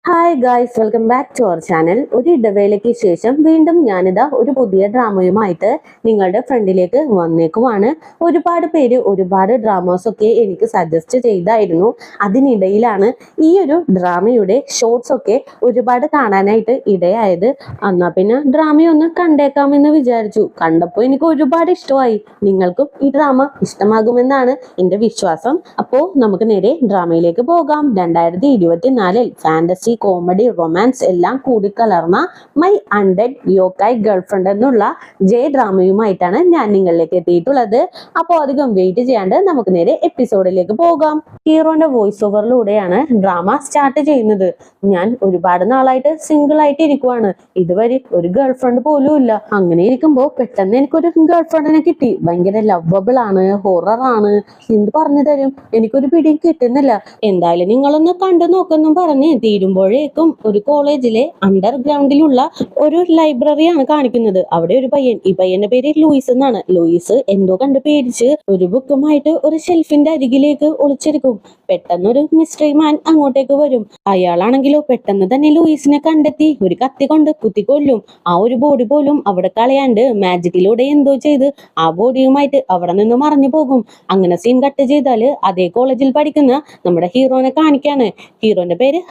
Hi guys, welcome back to our channel. ഒരു ഇടവേളയ്ക്ക് ശേഷം വീണ്ടും ഞാനിതാ ഒരു പുതിയ ഡ്രാമയുമായിട്ട് നിങ്ങളുടെ ഫ്രണ്ടിലേക്ക് വന്നേക്കുമാണ്. ഒരുപാട് പേര് ഒരുപാട് ഡ്രാമാസ് ഒക്കെ എനിക്ക് സജസ്റ്റ് ചെയ്തായിരുന്നു. അതിനിടയിലാണ് ഈ ഒരു ഡ്രാമയുടെ ഷോർട്സ് ഒക്കെ ഒരുപാട് കാണാനായിട്ട് ഇടയായത്. എന്നാ പിന്നെ ഡ്രാമയൊന്ന് കണ്ടേക്കാമെന്ന് വിചാരിച്ചു. കണ്ടപ്പോൾ എനിക്ക് ഒരുപാട് ഇഷ്ടമായി. നിങ്ങൾക്കും ഈ ഡ്രാമ ഇഷ്ടമാകുമെന്നാണ് എൻ്റെ വിശ്വാസം. അപ്പോൾ നമുക്ക് നേരെ ഡ്രാമയിലേക്ക് പോകാം. 2024 ഫാന്റസി, കോമഡി, റൊമാൻസ് എല്ലാം കൂടിക്കലർന്ന മൈ അൺഡെഡ് യോക്കായ് ഗേൾഫ്രണ്ട് എന്നുള്ള ഡ്രാമയുമായിട്ടാണ് ഞാൻ നിങ്ങളിലേക്ക് എത്തിയിട്ടുള്ളത്. അപ്പോൾ അധികം വെയിറ്റ് ചെയ്യാണ്ട് നമുക്ക് നേരെ എപ്പിസോഡിലേക്ക് പോകാം. ഹീറോന്റെ വോയിസ് ഓവറിലൂടെയാണ് ഡ്രാമ സ്റ്റാർട്ട് ചെയ്യുന്നത്. ഞാൻ ഒരുപാട് നാളായിട്ട് സിംഗിൾ ആയിട്ട് ഇരിക്കുവാണ്. ഇതുവരെ ഒരു ഗേൾഫ്രണ്ട് പോലും ഇല്ല. അങ്ങനെ ഇരിക്കുമ്പോൾ പെട്ടെന്ന് എനിക്കൊരു ഗേൾഫ്രണ്ടിനെ കിട്ടി. ഭയങ്കര ലവബിൾ ആണ്, ഹൊറർ ആണ്, എന്ത് പറഞ്ഞു തരും, എനിക്കൊരു പിടി കിട്ടുന്നില്ല. എന്തായാലും നിങ്ങളൊന്ന് കണ്ടു നോക്കെന്നും പറഞ്ഞ് തീരുമ്പോഴേക്കും ഒരു കോളേജിലെ അണ്ടർഗ്രൗണ്ടിലുള്ള ഒരു ലൈബ്രറിയാണ് കാണിക്കുന്നത്. അവിടെ ഒരു പയ്യൻ, ഈ പയ്യന്റെ പേര് ലൂയിസ് എന്നാണ്. ലൂയിസ് എന്തോ കണ്ട് പേടിച്ച് ഒരു ബുക്കുമായിട്ട് ഒരു ഷെൽഫിന്റെ അരികിലേക്ക് ഒളിച്ചിരിക്കും. പെട്ടെന്ന് ഒരു മിസ്റ്ററി മാൻ അങ്ങോട്ടേക്ക് വരും. അയാളാണെങ്കിലോ പെട്ടെന്ന് തന്നെ ലൂയിസിനെ കണ്ടെത്തി ഒരു കത്തി കൊണ്ട് കുത്തിക്കൊല്ലും. ആ ഒരു ബോഡി പോലും അവിടെ കളയാണ്ട് മാജിക്കിലൂടെ എന്തോ ചെയ്ത് ആ ബോഡിയുമായിട്ട് അവിടെ നിന്ന് മറഞ്ഞു പോകും. അങ്ങനെ സീൻ കട്ട് ചെയ്താല് അതേ കോളേജിൽ പഠിക്കുന്ന നമ്മുടെ ഹീറോനെ കാണിക്കാണ്. ഹീറോന്റെ പേര്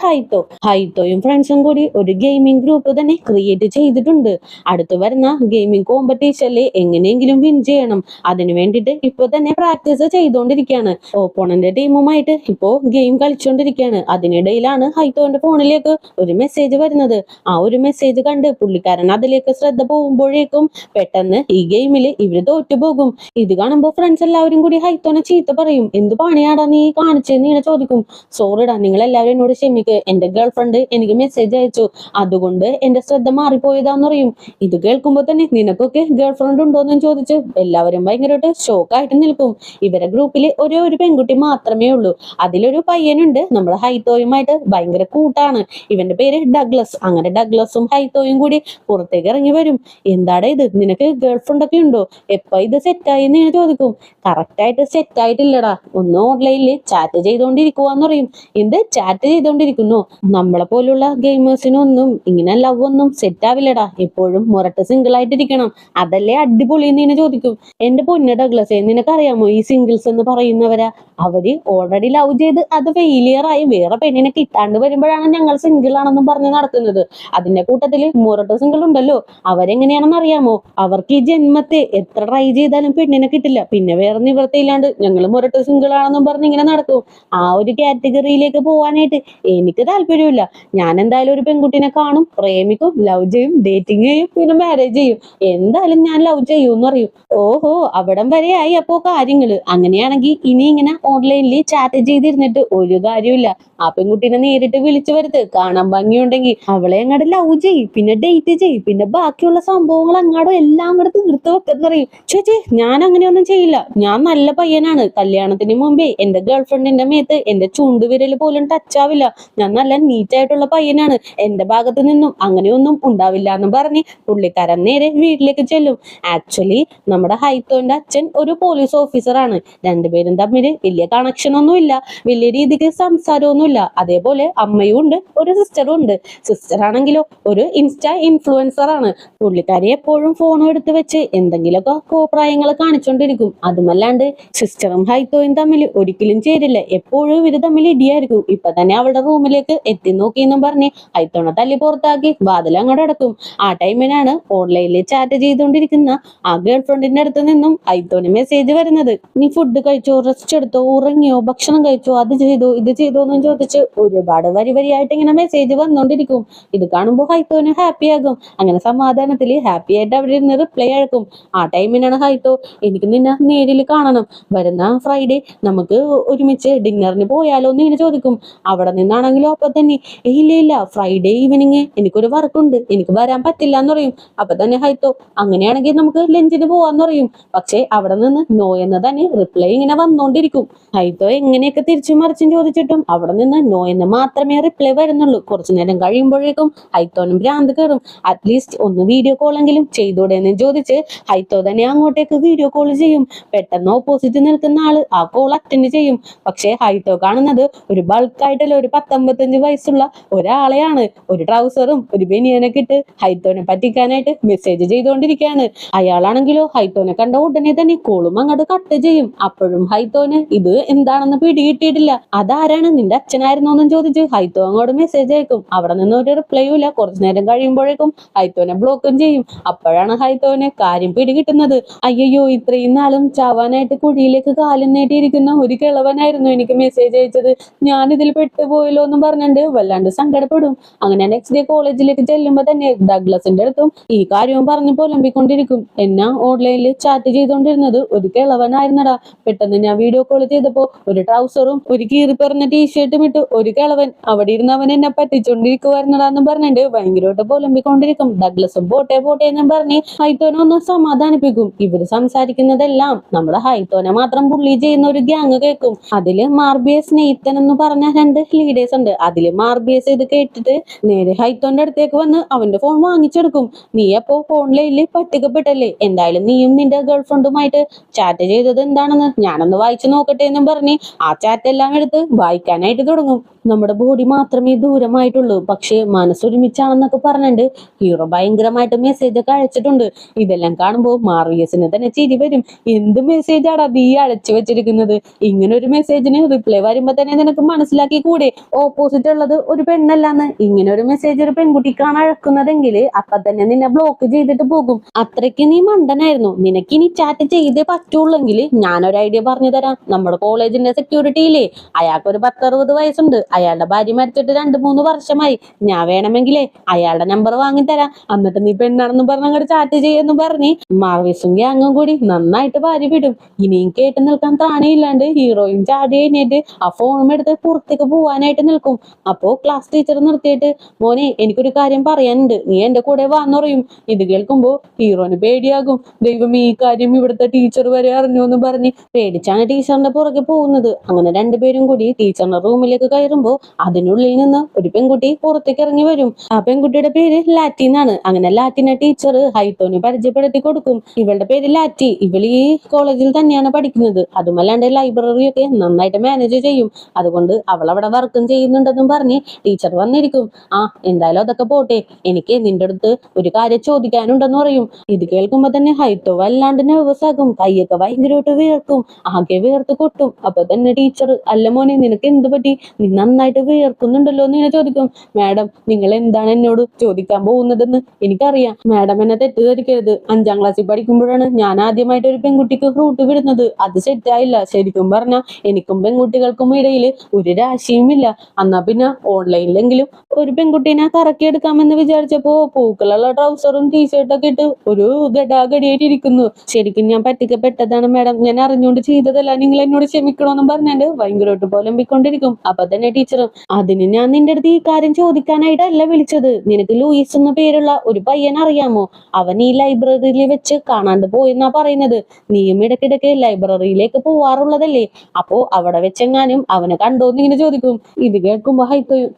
ഹൈത്തോയും ഫ്രണ്ട്സും കൂടി ഒരു ഗെയിമിംഗ് ഗ്രൂപ്പ് തന്നെ ക്രിയേറ്റ് ചെയ്തിട്ടുണ്ട്. അടുത്ത് വരുന്ന ഗെയിമിംഗ് കോമ്പറ്റീഷനിൽ എങ്ങനെയെങ്കിലും വിൻ ചെയ്യണം. അതിനു വേണ്ടിയിട്ട് ഇപ്പൊ തന്നെ പ്രാക്ടീസ് ചെയ്തുകൊണ്ടിരിക്കുകയാണ്. ഓപ്പോണന്റ് ടീമുമായിട്ട് ഇപ്പോ ഗെയിം കളിച്ചുകൊണ്ടിരിക്കുകയാണ്. അതിനിടയിലാണ് ഹൈത്തോന്റെ ഫോണിലേക്ക് ഒരു മെസ്സേജ് വരുന്നത്. ആ ഒരു മെസ്സേജ് കണ്ട് പുള്ളിക്കാരൻ അതിലേക്ക് ശ്രദ്ധ പോകുമ്പോഴേക്കും പെട്ടെന്ന് ഈ ഗെയിമിൽ ഇവര് തോറ്റുപോകും. ഇത് കാണുമ്പോൾ ഫ്രണ്ട്സ് എല്ലാവരും കൂടി ഹൈത്തോനെ ചീത്ത പറയും. എന്ത് പണിയാടാ നീ കാണിച്ചെന്ന് ഇങ്ങനെ ചോദിക്കും. സോറിടാ, നിങ്ങൾ എല്ലാവരും എന്നോട് ക്ഷമിക്ക്, എന്റെ ഗേൾഫ്രണ്ട് എനിക്ക് മെസ്സേജ് അയച്ചു, അതുകൊണ്ട് എന്റെ ശ്രദ്ധ മാറിപ്പോയതാന്ന് പറയും. ഇത് കേൾക്കുമ്പോൾ തന്നെ നിനക്കൊക്കെ ഗേൾഫ്രണ്ട് ഉണ്ടോന്നും ചോദിച്ച് എല്ലാവരും ഭയങ്കരമായിട്ട് ഷോക്കായിട്ട് നിൽക്കും. ഇവരെ ഗ്രൂപ്പിൽ ഒരേ ഒരു പെൺകുട്ടി മാത്രമേ ഉള്ളൂ. അതിലൊരു പയ്യനുണ്ട്, നമ്മുടെ ഹൈത്തോയുമായിട്ട് ഭയങ്കര കൂട്ടാണ്. ഇവന്റെ പേര് ഡഗ്ലസ്. അങ്ങനെ ഡഗ്ലസും ഹൈത്തോയും കൂടി പുറത്തേക്ക് ഇറങ്ങി വരും. എന്താടാ ഇത്, നിനക്ക് ഗേൾഫ്രണ്ട് ഒക്കെ ഉണ്ടോ, എപ്പ ഇത് സെറ്റായി എന്ന് ചോദിക്കും. കറക്റ്റായിട്ട് സെറ്റ് ആയിട്ടില്ലടാ, ഒന്ന് ഓൺലൈനിൽ ചാറ്റ് ചെയ്തോണ്ടിരിക്കുവാന്ന് പറയും. എന്ത് ചാറ്റ് ചെയ്തോണ്ടിരിക്കുന്നു? നമ്മളെ പോലുള്ള ഗെയിമേഴ്സിനൊന്നും ഇങ്ങനെ ലവ് ഒന്നും സെറ്റ് ആവില്ലടാ, എപ്പോഴും മുരട്ട് സിംഗിൾ ആയിട്ടിരിക്കണം, അതല്ലേ അടിപൊളി എന്ന് ചോദിക്കും. എന്റെ പൊന്ന ഡഗ്ലസേ, നിനക്കറിയാമോ ഈ സിംഗിൾസ് എന്ന് പറയുന്നവരാ, അവര് ഓൾറെഡി ലവ് ചെയ്ത് അത് ഫെയിലിയർ ആയി വേറെ പെണ്ണിനെ കിട്ടാണ്ട് വരുമ്പോഴാണ് ഞങ്ങൾ സിംഗിൾ ആണെന്നും പറഞ്ഞ് നടക്കുന്നത്. അതിന്റെ കൂട്ടത്തില് മുരട്ട് സിംഗിൾ ഉണ്ടല്ലോ, അവരെങ്ങനെയാണെന്ന് അറിയാമോ? അവർക്ക് ഈ ജന്മത്തെ എത്ര ട്രൈ ചെയ്താലും പെണ്ണിനെ കിട്ടില്ല. പിന്നെ വേറെ നിവൃത്തിയില്ലാണ്ട് ഞങ്ങൾ മുരട്ട് സിംഗിൾ ആണെന്നും പറഞ്ഞ് ഇങ്ങനെ നടക്കും. ആ ഒരു കാറ്റഗറിയിലേക്ക് പോവാനായിട്ട് എനിക്ക് താല്പര്യമില്ല. ഞാൻ എന്തായാലും ഒരു പെൺകുട്ടിനെ കാണും, പ്രേമിക്കും, ലവ് ചെയ്യും, ഡേറ്റിംഗ് ചെയ്യും, പിന്നെ മാരേജ് ചെയ്യും. എന്തായാലും ഞാൻ ലവ് ചെയ്യൂന്ന് പറയും. ഓഹോ, അവിടം വരെ ആയി അപ്പോ കാര്യങ്ങള്. അങ്ങനെയാണെങ്കിൽ ഇനി ഇങ്ങനെ ഓൺലൈനിൽ ചാറ്റ് ചെയ്തിരുന്നിട്ട് ഒരു കാര്യമില്ല. ആ പെൺകുട്ടീനെ നേരിട്ട് വിളിച്ചു വരുത്ത്, കാണാൻ ഭംഗിയുണ്ടെങ്കിൽ അവളെ അങ്ങോട്ട് ലവ് ചെയ്യും, പിന്നെ ഡേറ്റ് ചെയ്യും, പിന്നെ ബാക്കിയുള്ള സംഭവങ്ങൾ അങ്ങോട്ടും എല്ലാം കൂടെ തീർത്ത് വെക്കെന്ന് പറയും. ചേച്ചി, ഞാൻ അങ്ങനെയൊന്നും ചെയ്യില്ല, ഞാൻ നല്ല പയ്യനാണ്. കല്യാണത്തിന് മുമ്പേ എന്റെ ഗേൾഫ്രണ്ടിന്റെ മേത്ത് എന്റെ ചൂണ്ടുവിരൽ പോലും ടച്ച് ആവില്ല. ഞാൻ നല്ല നീറ്റ് ആയിട്ടുള്ള പയ്യനാണ്, എന്റെ ഭാഗത്ത് നിന്നും അങ്ങനെയൊന്നും ഉണ്ടാവില്ല എന്ന് പറഞ്ഞ് പുള്ളിക്കാരൻ നേരെ വീട്ടിലേക്ക് ചെല്ലും. ആക്ച്വലി നമ്മുടെ ഹൈത്തോന്റെ അച്ഛൻ ഒരു പോലീസ് ഓഫീസറാണ്. രണ്ടുപേരും തമ്മിൽ വലിയ കണക്ഷൻ ഒന്നും ഇല്ല, വലിയ രീതിക്ക് സംസാരമൊന്നുമില്ല. അതേപോലെ അമ്മയും ഉണ്ട്, ഒരു സിസ്റ്ററും ഉണ്ട്. സിസ്റ്റർ ആണെങ്കിലോ ഒരു ഇൻസ്റ്റാ ഇൻഫ്ലുവൻസർ ആണ്. പുള്ളിക്കാരി എപ്പോഴും ഫോണും എടുത്ത് വെച്ച് എന്തെങ്കിലുമൊക്കെ കോപ്രായങ്ങൾ കാണിച്ചോണ്ടിരിക്കും. അതുമല്ലാണ്ട് സിസ്റ്ററും ഹൈത്തോയും തമ്മിൽ ഒരിക്കലും ചേരില്ല, എപ്പോഴും ഇവര് തമ്മിൽ ഇടിയായിരിക്കും. ഇപ്പൊ തന്നെ അവളുടെ റൂമിലേക്ക് എത്തി നോക്കിയെന്നും പറഞ്ഞ് ഹൈത്തോണെ തല്ലി പുറത്താക്കി വാതിൽ അങ്ങോട്ട് അടക്കും. ആ ടൈമിനാണ് ഓൺലൈനിൽ ചാറ്റ് ചെയ്തുകൊണ്ടിരിക്കുന്ന ആ ഗേൾഫ്രണ്ടിന്റെ അടുത്ത് നിന്നും ഹൈത്തോന് മെസ്സേജ് വരുന്നത്. നീ ഫുഡ് കഴിച്ചോ, റെസ്റ്റ് എടുത്തോ, ഉറങ്ങിയോ, ഭക്ഷണം കഴിച്ചോ, അത് ചെയ്തോ ഇത് ചെയ്തോ എന്നും ചോദിച്ച് ഒരുപാട് വരിയായിട്ട് ഇങ്ങനെ മെസ്സേജ് വന്നോണ്ടിരിക്കും. ഇത് കാണുമ്പോൾ ഹൈത്തോന് ഹാപ്പി ആകും. അങ്ങനെ സമാധാനത്തിൽ ഹാപ്പി ആയിട്ട് അവിടെ ഇരുന്ന് റിപ്ലൈ അയക്കും. ആ ടൈമിനാണ് ഹൈത്തോ, എനിക്ക് നിന്നെ നേരിൽ കാണണം, വരുന്ന ഫ്രൈഡേ നമുക്ക് ഒരുമിച്ച് ഡിന്നറിന് പോയാലോ എന്ന് ഇങ്ങനെ ചോദിക്കും. അവിടെ നിന്നാണെങ്കിലോ അപ്പൊ തന്നെ ഇല്ല, ഫ്രൈഡേ ഈവനിങ് എനിക്കൊരു വർക്കുണ്ട്, എനിക്ക് വരാൻ പറ്റില്ല എന്ന് പറയും. അപ്പൊ തന്നെ ഹൈത്തോ, അങ്ങനെയാണെങ്കിൽ നമുക്ക് ലഞ്ചിന് പോവാന്ന് പറയും. പക്ഷെ അവിടെ നിന്ന് നോ എന്ന് തന്നെ റിപ്ലൈ ഇങ്ങനെ വന്നോണ്ടിരിക്കും. ഹൈത്തോ എങ്ങനെയൊക്കെ തിരിച്ചും മറിച്ചും ചോദിച്ചിട്ടും അവിടെ നിന്ന് നോ എന്ന് മാത്രമേ റിപ്ലൈ വരുന്നുള്ളൂ. കുറച്ചു നേരം കഴിയുമ്പോഴേക്കും ഹൈത്തോനും ഭ്രാന്ത് കയറും. അറ്റ്ലീസ്റ്റ് ഒന്ന് വീഡിയോ കോളെങ്കിലും ചെയ്തൂടെ എന്ന് ചോദിച്ച് ഹൈത്തോ തന്നെ അങ്ങോട്ടേക്ക് വീഡിയോ കോൾ ചെയ്യും. പെട്ടെന്ന് ഓപ്പോസിറ്റ് നിൽക്കുന്ന ആള് ആ കോൾ അറ്റൻഡ് ചെയ്യും. പക്ഷെ ഹൈത്തോ കാണുന്നത് ഒരു ബൾക്കായിട്ടുള്ള ഒരു 10-55 വയസ്സുള്ള ഒരാളെയാണ്. ഒരു ട്രൗസറും ഒരു ബനിയനൊക്കെ ഇട്ട് ഹൈത്തോനെ പറ്റിക്കാനായിട്ട് മെസ്സേജ് ചെയ്തുകൊണ്ടിരിക്കുകയാണ്. അയാളാണെങ്കിലോ ഹൈത്തോനെ കണ്ട ഉടനെ തന്നെ കോളും അങ്ങോട്ട് കട്ട് ചെയ്യും. അപ്പോഴും ഹൈത്തോന് ഇത് എന്താണെന്ന് പിടികിട്ടിയിട്ടില്ല. അതാരാണ്, നിന്റെ അച്ഛനായിരുന്നോ എന്നും ചോദിച്ച് ഹൈത്തോ അങ്ങോട്ട് മെസ്സേജ് അയക്കും. അവിടെ നിന്ന് ഒരു റിപ്ലൈയും ഇല്ല. കുറച്ചു നേരം കഴിയുമ്പോഴേക്കും ഹൈത്തോനെ ബ്ലോക്കും ചെയ്യും. അപ്പോഴാണ് ഹൈത്തോന് കാര്യം പിടികിട്ടുന്നത്. അയ്യോ, ഇത്രയും നാളും ചാവാനായിട്ട് കുഴിയിലേക്ക് കാലും നേട്ടിയിരിക്കുന്ന ഒരു കിളവനായിരുന്നു എനിക്ക് മെസ്സേജ് അയച്ചത്. ഞാൻ ഇതിൽ പെട്ടുപോയല്ലോ എന്നും പറഞ്ഞിട്ട് വല്ലാണ്ട് സങ്കടപ്പെടും. അങ്ങനെ നെക്സ്റ്റ് ഡേ കോളേജിലേക്ക് ചെല്ലുമ്പോ തന്നെ ഡഗ്ലസിന്റെ അടുത്തും ഈ കാര്യവും പറഞ്ഞു പുലമ്പിക്കൊണ്ടിരിക്കും. എന്നാ ഓൺലൈനിൽ ചാറ്റ് ചെയ്തോണ്ടിരുന്നത് ഒരു കിളവനായിരുന്നടാ. പെട്ടെന്ന് ഞാൻ വീഡിയോ കോൾ ചെയ്തപ്പോ ഒരു ട്രൗസറും ഒരു കീറിപ്പറഞ്ഞ ടീഷർട്ടും ഇട്ട് ഒരു കിളവൻ അവിടെ ഇരുന്ന് അവൻ എന്നെ പറ്റിച്ചോണ്ടിരിക്കുവായിരുന്നടാന്നും പറഞ്ഞിട്ട് ഭയങ്കരമായിട്ട് പുലമ്പിക്കൊണ്ടിരിക്കും. ഡഗ്ലസും പോട്ടെ പോട്ടെ എന്നും പറഞ്ഞ് ഹൈത്തോനെ ഒന്ന് സമാധാനിപ്പിക്കും. ഇവര് സംസാരിക്കുന്നതെല്ലാം നമ്മുടെ ഹൈത്തോനെ മാത്രം പുള്ളി ചെയ്യുന്ന ഒരു ഗ്യാങ് കേൾക്കും. അതില് മാർബിയസ്, നെയ്ത്തൻ എന്ന് പറഞ്ഞ 2 ലീഡേഴ്സ് ഉണ്ട്. അതില് മാർബിയസ് ഇത് കേട്ടിട്ട് നേരെ ഹൈത്തോന്റെ അടുത്തേക്ക് വന്ന് അവന്റെ ഫോൺ വാങ്ങിച്ചെടുക്കും. നീ അപ്പോ ഓൺലൈനിൽ പട്ടികപ്പെട്ടല്ലേ, എന്തായാലും നീയും നിന്റെ ഗേൾഫ്രണ്ടുമായിട്ട് ചാറ്റ് ചെയ്തത് എന്താണെന്ന് ഞാനൊന്ന് വായിച്ചു നോക്കട്ടെ എന്നും പറഞ്ഞ് ആ ചാറ്റ് എല്ലാം എടുത്ത് വായിക്കാനായിട്ട് തുടങ്ങും. നമ്മുടെ ബോഡി മാത്രമേ ദൂരമായിട്ടുള്ളൂ, പക്ഷെ മനസ്സൊരുമിച്ചാണെന്നൊക്കെ പറഞ്ഞിട്ട് ഹീറോ ഭയങ്കരമായിട്ട് മെസ്സേജ് ഒക്കെ അയച്ചിട്ടുണ്ട്. ഇതെല്ലാം കാണുമ്പോൾ മാർവിയസിന് തന്നെ ചിരി വരും. എന്ത് മെസ്സേജാടാ നീ അയച്ചു വെച്ചിരിക്കുന്നത്? ഇങ്ങനെ ഒരു മെസ്സേജിന് റിപ്ലൈ വരുമ്പോ തന്നെ നിനക്ക് മനസ്സിലാക്കി കൂടെ ഓപ്പോസിറ്റ് ഉള്ളത് ഒരു പെണ്ണല്ലാന്ന്? ഇങ്ങനെ ഒരു മെസ്സേജ് ഒരു പെൺകുട്ടിക്കാണ് അഴക്കുന്നതെങ്കിൽ അപ്പൊ തന്നെ നിന്നെ ബ്ലോക്ക് ചെയ്തിട്ട് പോകും. അത്രയ്ക്ക് നീ മണ്ടനായിരുന്നു. നിനക്ക് ഇനി ചാറ്റ് ചെയ്തേ പറ്റുള്ളെങ്കിൽ ഞാനൊരു ഐഡിയ പറഞ്ഞു തരാം. നമ്മുടെ കോളേജിന്റെ സെക്യൂരിറ്റിയില്ലേ, അയാൾക്ക് ഒരു 10-60 വയസ്സുണ്ട്. അയാളുടെ ഭാര്യ മരിച്ചിട്ട് 2-3 വർഷമായി. ഞാൻ വേണമെങ്കിലേ അയാളുടെ നമ്പർ വാങ്ങിത്തരാം. എന്നിട്ട് നീ പെണ്ണാണെന്ന് പറഞ്ഞ് അങ്ങോട്ട് ചാറ്റ് ചെയ്യുമെന്ന് പറഞ്ഞ് മാർവിസും ഗ്യാങ്ങും കൂടി നന്നായിട്ട് വാരി വിടും. ഇനിയും കേട്ട് നിൽക്കാൻ താണയില്ലാണ്ട് ഹീറോയും ചാടി എഴുന്നേറ്റ് ആ ഫോണും എടുത്ത് പുറത്തേക്ക് പോവാനായിട്ട് നിൽക്കും. അപ്പോ ക്ലാസ് ടീച്ചർ നിർത്തിയിട്ട് മോനെ, എനിക്കൊരു കാര്യം പറയാനുണ്ട്, നീ എന്റെ കൂടെ വാന്ന് പറയും. ഇത് കേൾക്കുമ്പോ ഹീറോന് പേടിയാകും. ദൈവം, ഈ കാര്യം ഇവിടുത്തെ ടീച്ചർ വരെ അറിഞ്ഞു എന്ന് പറഞ്ഞ് പേടിച്ചാണ് ടീച്ചറിന്റെ പുറകെ പോകുന്നത്. അങ്ങനെ രണ്ടുപേരും കൂടി ടീച്ചറിന്റെ റൂമിലേക്ക് കയറുമ്പോ അതിനുള്ളിൽ നിന്ന് ഒരു പെൺകുട്ടി പുറത്തേക്ക് ഇറങ്ങി വരും. ആ പെൺകുട്ടിയുടെ പേര് ലാറ്റി എന്നാണ്. അങ്ങനെ ലാറ്റിനെ ടീച്ചർ ഹൈത്തോനെ പരിചയപ്പെടുത്തി കൊടുക്കും. ഇവളുടെ പേര് ലാറ്റി. ഇവൾ ഈ കോളേജിൽ തന്നെയാണ് പഠിക്കുന്നത്. അതുമല്ലാണ്ട് ലൈബ്രറി ഒക്കെ നന്നായിട്ട് മാനേജ് ചെയ്യും. അതുകൊണ്ട് അവൾ അവിടെ വർക്കും ചെയ്യുന്നുണ്ടെന്നും പറഞ്ഞ് ടീച്ചർ വന്നിരിക്കും. ആ, എന്തായാലും അതൊക്കെ പോട്ടെ, എനിക്ക് നിന്റെ അടുത്ത് ഒരു കാര്യം ചോദിക്കാനുണ്ടെന്ന് പറയും. ഇത് കേൾക്കുമ്പോ തന്നെ ഹൈത്തോ വല്ലാണ്ട് നെർവസ് ആകും. കൈയൊക്കെ ഭയങ്കരമായിട്ട് വിയർക്കും. ആകെ വിയർത്ത് കൊട്ടും. അപ്പൊ തന്നെ ടീച്ചർ, അല്ല മോനെ, നിനക്ക് എന്ത് പറ്റി? നീ നന്നായിട്ട് വിയർക്കുന്നുണ്ടല്ലോ എന്ന് ഇങ്ങനെ ചോദിക്കും. മാഡം, നിങ്ങൾ എന്താണ് എന്നോട് ചോദിക്കാൻ പോകുന്നതെന്ന് എനിക്കറിയാം. മാഡം എന്നെ തെറ്റിദ്ധരിക്കരുത്. 5ാം ക്ലാസ്സിൽ പഠിക്കുമ്പോഴാണ് ഞാൻ ആദ്യമായിട്ട് ഒരു പെൺകുട്ടിക്ക് ഫ്രൂട്ട് വിടുന്നത്. അത് സെറ്റായില്ല. ശരിക്കും പറഞ്ഞാൽ എനിക്കും പെൺകുട്ടികൾക്കും ഇടയിൽ ഒരു രാശിയുമില്ല. എന്നാ പിന്നെ ഓൺലൈനിലെങ്കിലും ഒരു പെൺകുട്ടീനെ കറക്കിയെടുക്കാമെന്ന് വിചാരിച്ചപ്പോ പൂക്കളുള്ള ട്രൗസറും ടീഷർട്ടൊക്കെ ഇട്ട് ഒരു ഗഡാഗടിയായിട്ട് ഇരിക്കുന്നു. ശരിക്കും ഞാൻ പറ്റിക്കപ്പെട്ടതാണ് മാഡം. ഞാൻ അറിഞ്ഞുകൊണ്ട് ചെയ്തതല്ല. നിങ്ങൾ എന്നോട് ക്ഷമിക്കണമെന്നും പറഞ്ഞാണ്ട് ഭയങ്കരമായിട്ട് പുലമ്പിക്കൊണ്ടിരിക്കും. അപ്പൊ തന്നെ ടീച്ചറും, അതിന് ഞാൻ നിന്റെ അടുത്ത് ഈ കാര്യം ചോദിക്കാനായിട്ടല്ല വിളിച്ചത്. നിനക്ക് ലൂയിസ് എന്ന പേരുള്ള ഒരു പയ്യൻ അറിയാമോ? അവൻ ഈ ലൈബ്രറിയിൽ വെച്ച് കാണാണ്ട് പോയെന്നാ പറയുന്നത്. നീയും ഇടയ്ക്കിടയ്ക്ക് ലൈബ്രറിയിലേക്ക് പോവാറുള്ളതല്ലേ? അപ്പോ അവിടെ വെച്ചെങ്ങാനും അവനെ കണ്ടോന്ന് ഇങ്ങനെ ചോദിക്കും. ഇത് കേൾക്കുമ്പോ ഹൈത്തോയും,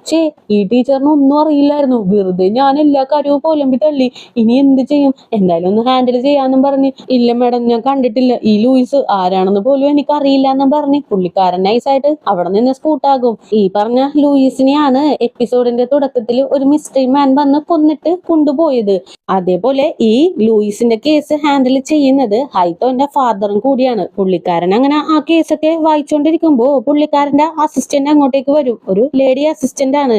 ഈ ടീച്ചറിന് ഒന്നും അറിയില്ലായിരുന്നു. വെറുതെ ഞാൻ എല്ലാ കാര്യവും പുലമ്പി തള്ളി. ഇനി എന്ത് ചെയ്യും? എന്തായാലും ഒന്ന് ഹാൻഡിൽ ചെയ്യാന്നും പറഞ്ഞ്, ഇല്ല മാഡം, ഞാൻ കണ്ടിട്ടില്ല. ഈ ലൂയിസ് ആരാണെന്ന് പോലും എനിക്ക് അറിയില്ല എന്നും പറഞ്ഞ് പുള്ളിക്കാരൻ നൈസായിട്ട് അവിടെ നിന്ന് സ്കൂട്ടാകും. ഈ പറഞ്ഞ ലൂയിസിനെയാണ് എപ്പിസോഡിന്റെ തുടക്കത്തിൽ ഒരു മിസ്റ്ററി മാൻ വന്ന് കൊന്നിട്ട് കൊണ്ടുപോയത്. അതേപോലെ ഈ ലൂയിസിന്റെ കേസ് ഹാൻഡിൽ ചെയ്യുന്നത് ഹൈത്തോന്റെ ഫാദറും കൂടിയാണ്. പുള്ളിക്കാരൻ അങ്ങനെ ആ കേസൊക്കെ വായിച്ചുകൊണ്ടിരിക്കുമ്പോ പുള്ളിക്കാരന്റെ അസിസ്റ്റന്റ് അങ്ങോട്ടേക്ക് വരും. ഒരു ലേഡി അസിസ്റ്റന്റ് ആണ്.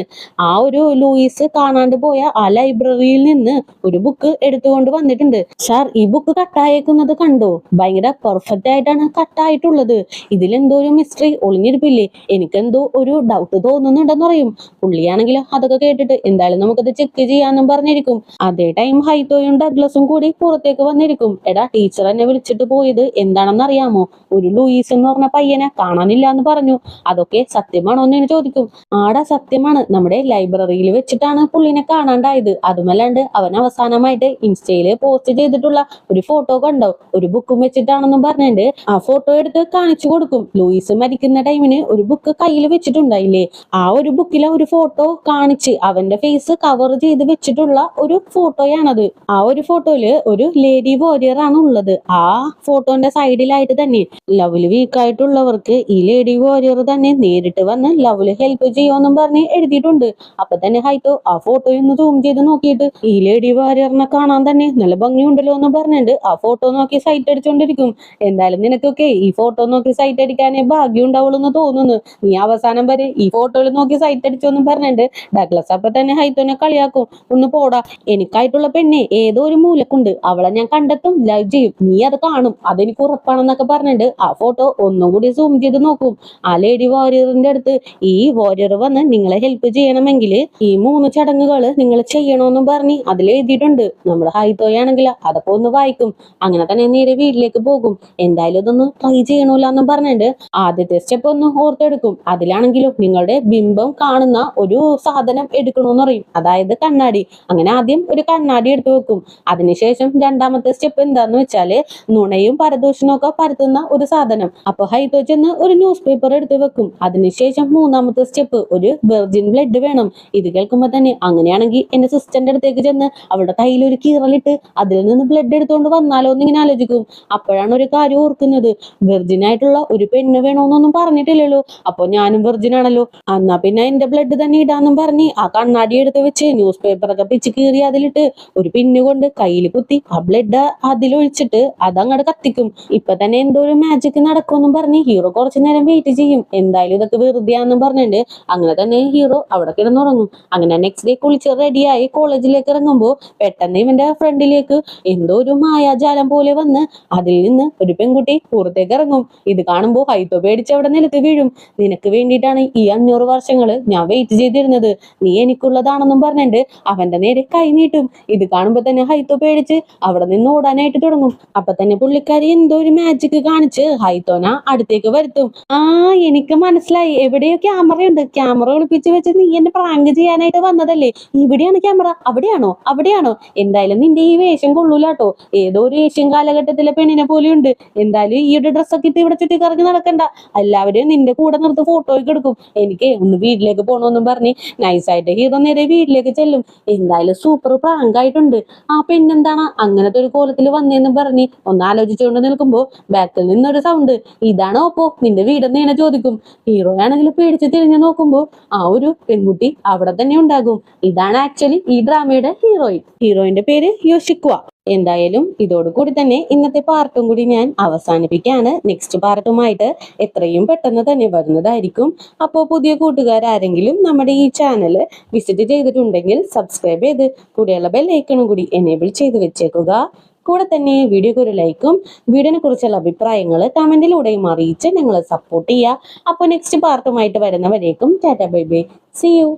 ആ ഒരു ലൂയിസ് കാണാണ്ട് പോയ ആ ലൈബ്രറിയിൽ നിന്ന് ഒരു ബുക്ക് എടുത്തുകൊണ്ട് വന്നിട്ടുണ്ട്. സാർ, ഈ ബുക്ക് കട്ടായേക്കുന്നത് കണ്ടോ? ഭയങ്കര പെർഫെക്റ്റ് ആയിട്ടാണ് കട്ടായിട്ടുള്ളത്. ഇതിലെന്തോ ഒരു മിസ്റ്ററി ഒളിഞ്ഞിരിപ്പില്ലേ? എനിക്കെന്തോ ഒരു ഡൗട്ട് തോന്നുന്നുണ്ടെന്ന് പറയും. പുള്ളിയാണെങ്കിലോ അതൊക്കെ കേട്ടിട്ട് എന്തായാലും നമുക്കത് ചെക്ക് ചെയ്യാന്നും പറഞ്ഞിരിക്കും. അതേ ടൈം ഹൈത്തോയും ഡഗ്ലസും കൂടി പുറത്തേക്ക് വന്നിരിക്കും. എടാ, ടീച്ചർ എന്നെ വിളിച്ചിട്ട് പോയത് എന്താണെന്ന് അറിയാമോ? ഒരു ലൂയിസ് എന്ന് പറഞ്ഞ പയ്യനെ കാണാനില്ല എന്ന് പറഞ്ഞു. അതൊക്കെ സത്യമാണോ എന്ന് ചോദിക്കും. ആടാ, സത്യമാണ്. നമ്മുടെ ലൈബ്രറിയിൽ വെച്ചിട്ടാണ് പുള്ളിനെ കാണാണ്ടായത്. അതുമല്ലാണ്ട് അവൻ അവസാനമായിട്ട് ഇൻസ്റ്റയില് പോസ്റ്റ് ചെയ്തിട്ടുള്ള ഒരു ഫോട്ടോ കണ്ടോ? ഒരു ബുക്കും വെച്ചിട്ടാണെന്നും പറഞ്ഞിട്ട് ആ ഫോട്ടോ എടുത്ത് കാണിച്ചു കൊടുക്കും. ലൂയിസ് മരിക്കുന്ന ടൈമിന് ഒരു ബുക്ക് കയ്യിൽ വെച്ചിട്ടുണ്ട്. പറഞ്ഞില്ലേ, ആ ഒരു ബുക്കിലെ ഒരു ഫോട്ടോ കാണിച്ച് അവന്റെ ഫേസ് കവർ ചെയ്ത് വെച്ചിട്ടുള്ള ഒരു ഫോട്ടോയാണത്. ആ ഒരു ഫോട്ടോയില് ഒരു ലേഡി വാരിയർ ആണ് ഉള്ളത്. ആ ഫോട്ടോന്റെ സൈഡിലായിട്ട് തന്നെ ലവില് വീക്കായിട്ടുള്ളവർക്ക് ഈ ലേഡി വാരിയർ തന്നെ നേരിട്ട് വന്ന് ലവില് ഹെൽപ്പ് ചെയ്യുമെന്നും പറഞ്ഞ് എഴുതിയിട്ടുണ്ട്. അപ്പൊ തന്നെ ഹൈത്തോ ആ ഫോട്ടോ ഒന്ന് സൂം ചെയ്ത് നോക്കിയിട്ട് ഈ ലേഡി വാരിയറിനെ കാണാൻ തന്നെ നല്ല ഭംഗിയുണ്ടല്ലോ എന്ന് പറഞ്ഞിട്ട് ആ ഫോട്ടോ നോക്കി സൈറ്റ് അടിച്ചോണ്ടിരിക്കും. എന്തായാലും നിനക്കൊക്കെ ഈ ഫോട്ടോ നോക്കി സൈറ്റ് അടിക്കാനേ ഭാഗ്യം ഉണ്ടാവുള്ളൂ എന്ന് തോന്നുന്നു. നീ അവസാനം വരെ ഈ ഫോട്ടോയിൽ നോക്കി സൈറ്റ് അടിച്ചോന്നും പറഞ്ഞിട്ട് ഡഗ്ലസ് അപ്പൊ തന്നെ ഹൈത്തോനെ കളിയാക്കും. ഒന്ന് പോടാ, എനിക്കായിട്ടുള്ള പെണ്ണെ ഏതോ ഒരു മൂലക്കുണ്ട്, അവളെ ഞാൻ കണ്ടെത്തും, ലവ് ചെയ്യും, നീ അത് കാണും, അതെനിക്ക് ഉറപ്പാണെന്നൊക്കെ പറഞ്ഞിട്ട് ആ ഫോട്ടോ ഒന്നും കൂടി സൂം ചെയ്ത് നോക്കും. ആ ലേഡി വാരിയറിന്റെ അടുത്ത് ഈ വാരിയർ വന്ന് നിങ്ങളെ ഹെൽപ്പ് ചെയ്യണമെങ്കിൽ ഈ 3 ചടങ്ങുകൾ നിങ്ങൾ ചെയ്യണമെന്നും പറഞ്ഞ് അതിൽ എഴുതിയിട്ടുണ്ട്. നമ്മുടെ ഹൈത്തോയാണെങ്കിൽ അതൊക്കെ ഒന്ന് വായിക്കും. അങ്ങനെ തന്നെ നേരെ വീട്ടിലേക്ക് പോകും. എന്തായാലും ഇതൊന്ന് ട്രൈ ചെയ്യണമല്ലോ എന്നും പറഞ്ഞിട്ട് ആദ്യത്തെ സ്റ്റെപ്പ് ഒന്ന് ഓർത്തെടുക്കും. അതിലാണെങ്കിലും നിങ്ങളുടെ ബിംബം കാണുന്ന ഒരു സാധനം എടുക്കണമെന്ന് പറയും, അതായത് കണ്ണാടി. അങ്ങനെ ആദ്യം ഒരു കണ്ണാടി എടുത്തു വെക്കും. അതിനുശേഷം രണ്ടാമത്തെ സ്റ്റെപ്പ് എന്താന്ന് വെച്ചാല് നുണയും പരദൂഷണവും ഒക്കെ പരത്തുന്ന ഒരു സാധനം. അപ്പൊ ഹൈത്തോ ചെന്ന് ഒരു ന്യൂസ് പേപ്പർ എടുത്തു വെക്കും. അതിനുശേഷം മൂന്നാമത്തെ സ്റ്റെപ്പ് ഒരു വെർജിൻ ബ്ലഡ് വേണം. ഇത് കേൾക്കുമ്പോ തന്നെ അങ്ങനെയാണെങ്കിൽ എന്റെ സിസ്റ്ററിന്റെ അടുത്തേക്ക് ചെന്ന് അവളുടെ കയ്യിൽ ഒരു കീറലിട്ട് അതിൽ നിന്ന് ബ്ലഡ് എടുത്തുകൊണ്ട് വന്നാലോ എന്ന് ഇങ്ങനെ ആലോചിക്കും. അപ്പോഴാണ് ഒരു കാര്യം ഓർക്കുന്നത്, വെർജിൻ ആയിട്ടുള്ള ഒരു പെണ്ണ് വേണോന്നൊന്നും പറഞ്ഞിട്ടില്ലല്ലോ, അപ്പൊ ഞാനും വെർജിൻ ആണല്ലോ, എന്നാ പിന്നെ എന്റെ ബ്ലഡ് തന്നെ ഇടാന്നും പറഞ്ഞ് ആ കണ്ണാടി എടുത്ത് വെച്ച് ന്യൂസ് പേപ്പറൊക്കെ പിച്ച് കീറി അതിലിട്ട് ഒരു പിന്നു കൊണ്ട് കയ്യിൽ കുത്തി ആ ബ്ലഡ് അതിലൊഴിച്ചിട്ട് അതങ്ങോട്ട് കത്തിക്കും. ഇപ്പൊ തന്നെ എന്തോ ഒരു മാജിക് നടക്കുമെന്നും പറഞ്ഞ് ഹീറോ കുറച്ചു നേരം വെയിറ്റ് ചെയ്യും. എന്തായാലും ഇതൊക്കെ വെറുതെയാണെന്നും പറഞ്ഞിട്ട് അങ്ങനെ തന്നെ ഹീറോ അവിടെ കിടന്നുറങ്ങും. അങ്ങനെ നെക്സ്റ്റ് ഡേ കുളിച്ച് റെഡിയായി കോളേജിലേക്ക് ഇറങ്ങുമ്പോൾ പെട്ടെന്ന് ഇവന്റെ ഫ്രണ്ടിലേക്ക് എന്തോ ഒരു മായാജാലം പോലെ വന്ന് അതിൽ നിന്ന് ഒരു പെൺകുട്ടി പുറത്തേക്ക് ഇറങ്ങും. ഇത് കാണുമ്പോൾ ഹൈത്തോ പേടിച്ച് അവിടെ നിലത്ത് വീഴും. നിനക്ക് വേണ്ടിയിട്ടാണ് ഈ 500 വർഷങ്ങള് ഞാൻ വെയിറ്റ് ചെയ്തിരുന്നത്, നീ എനിക്കുള്ളതാണെന്നും പറഞ്ഞിട്ട് അവന്റെ നേരെ കൈ നീട്ടും. ഇത് കാണുമ്പോ തന്നെ ഹൈത്തോ പേടിച്ച് അവിടെ നിന്ന് ഓടാനായിട്ട് തുടങ്ങും. അപ്പൊ തന്നെ പുള്ളിക്കാരി എന്തോ ഒരു മാജിക് കാണിച്ച് ഹൈത്തോന അടുത്തേക്ക് വരുത്തും. ആ, എനിക്ക് മനസ്സിലായി, എവിടെയോ ക്യാമറയുണ്ട്, ക്യാമറ ഒളിപ്പിച്ച് വെച്ച് നീ എന്നെ പ്രാങ്ക് ചെയ്യാനായിട്ട് വന്നതല്ലേ, ഇവിടെയാണ് ക്യാമറ, അവിടെയാണോ അവിടെയാണോ, എന്തായാലും നിന്റെ ഈ വേഷം കൊള്ളൂലാട്ടോ, ഏതോ ഒരു ഏഷ്യൻ കാലഘട്ടത്തിലെ പെണ്ണിനെ പോലെയുണ്ട്, എന്തായാലും ഈ ഒരു ഡ്രസ്സൊക്കെ ഇട്ട് ഇവിടെ ചുറ്റി കറങ്ങി നടക്കണ്ട, എല്ലാവരെയും നിന്റെ കൂടെ നിർത്ത് ഫോട്ടോയ്ക്ക് എടുക്കും, എനിക്ക് ഒന്ന് വീട്ടിലേക്ക് പോകണമെന്നും പറഞ്ഞ് നൈസായിട്ട് ഹീറോ നേരെ വീട്ടിലേക്ക് ചെല്ലും. എന്തായാലും സൂപ്പർ പ്രാങ്കായിട്ടുണ്ട്, ആ പെണ്ണെന്താണ് അങ്ങനത്തെ ഒരു കോലത്തിൽ വന്നേന്നും പറഞ്ഞ് ഒന്ന് ആലോചിച്ചുകൊണ്ട് നിൽക്കുമ്പോ ബാക്കിൽ നിന്നൊരു സൗണ്ട്, ഇതാണോ അപ്പോ നിന്റെ വീടെന്ന് ഇങ്ങനെ ചോദിക്കും. ഹീറോ ആണെങ്കിൽ പേടിച്ച് തിരിഞ്ഞു നോക്കുമ്പോ ആ ഒരു പെൺകുട്ടി അവിടെ തന്നെ ഉണ്ടാകും. ഇതാണ് ആക്ച്വലി ഈ ഡ്രാമയുടെ ഹീറോയിന്റെ പേര് യോഷിക്വ. എന്തായാലും ഇതോടുകൂടി തന്നെ ഇന്നത്തെ പാർട്ടും കൂടി ഞാൻ അവസാനിപ്പിക്കുകയാണ്. നെക്സ്റ്റ് പാർട്ടുമായിട്ട് എത്രയും പെട്ടെന്ന് തന്നെ വരുന്നതായിരിക്കും. അപ്പോൾ പുതിയ കൂട്ടുകാരെങ്കിലും നമ്മുടെ ഈ ചാനൽ വിസിറ്റ് ചെയ്തിട്ടുണ്ടെങ്കിൽ സബ്സ്ക്രൈബ് ചെയ്ത് കൂടെയുള്ള ബെൽ ഐക്കണും കൂടി എനേബിൾ ചെയ്ത് വെച്ചേക്കുക. കൂടെ തന്നെ വീഡിയോക്ക് ഒരു ലൈക്കും വീഡിയോനെ കുറിച്ചുള്ള അഭിപ്രായങ്ങൾ കമന്റിലൂടെയും അറിയിച്ച് ഞങ്ങളെ സപ്പോർട്ട് ചെയ്യുക. അപ്പോൾ നെക്സ്റ്റ് പാർട്ടുമായിട്ട് വരുന്നവരേക്കും tata bye bye, see U.